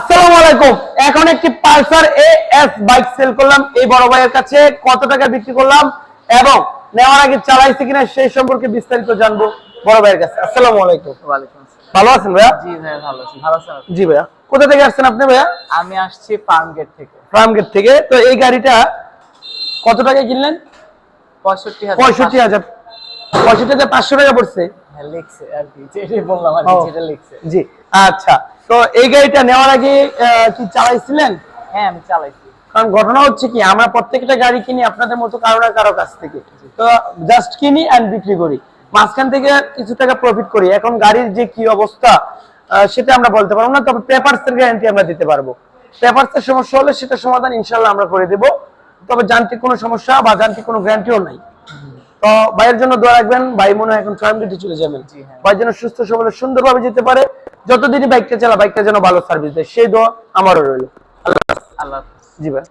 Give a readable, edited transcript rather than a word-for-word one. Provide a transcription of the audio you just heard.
আসসালামু আলাইকুম। এখন একটি পালসার এএস বাইক সেল করলাম এই বড় ভাইয়ের কাছে। কত টাকা বিক্রি করলাম এবং নেওয়ার আগে চালাইছে কিনা সেই সম্পর্কে বিস্তারিত জানবো বড় ভাইয়ের কাছে। আসসালামু আলাইকুম। ওয়ালাইকুম আসসালাম। ভালো আছেন ভাইয়া? জি ভাই ভালো আছি। ভালো আছেন আপনি? জি ভাইয়া। কোথা থেকে আসছেন আপনি ভাইয়া? আমি আসছি ফার্ম গেট থেকে। ফার্ম গেট থেকে। তো এই গাড়িটা কত টাকায় কিনলেন? 65,000। 65,000। 65,500 টাকা পড়ছে। হ্যাঁ লিখছে আর কি, যেটাই বললাম আর কি, যেটা লিখছে। জি আচ্ছা। তো এই গাড়িটা নেওয়ার আগে কি চালাইছিলেন? হ্যাঁ আমি চালাইছি। কারণ ঘটনা হচ্ছে কি, আমরা প্রত্যেকটা গাড়ি কিনি আপনাদের মতো কারো না কারো কাছ থেকে, তো জাস্ট কিনি এন্ড বিক্রি করি, মাঝখান থেকে কিছু টাকা প্রফিট করি। এখন গাড়ির যে কি অবস্থা সেটা আমরা বলতে পারবো না, তবে পেপারস এর গ্যারান্টি আমরা দিতে পারবো। পেপারস এর সমস্যা হলে সেটা সমাধান ইনশাআল্লাহ আমরা করে দেব, তবে যান্ত্রিক কোনো সমস্যা বা যান্ত্রিক কোনো গ্যারান্টিও নাই। তো ভাইয়ের জন্য দোয়া রাখবেন, ভাই মনে হয় এখন ফ্যামিলিতে চলে যাবেন। ভাই যেন সুস্থ সবল সুন্দরভাবে যেতে পারে, যতদিনই বাইকটা চালা বাইকটা যেন ভালো সার্ভিস দেয়, সেই দোয়া আমারও রইল। আল্লাহ। জি ভাই।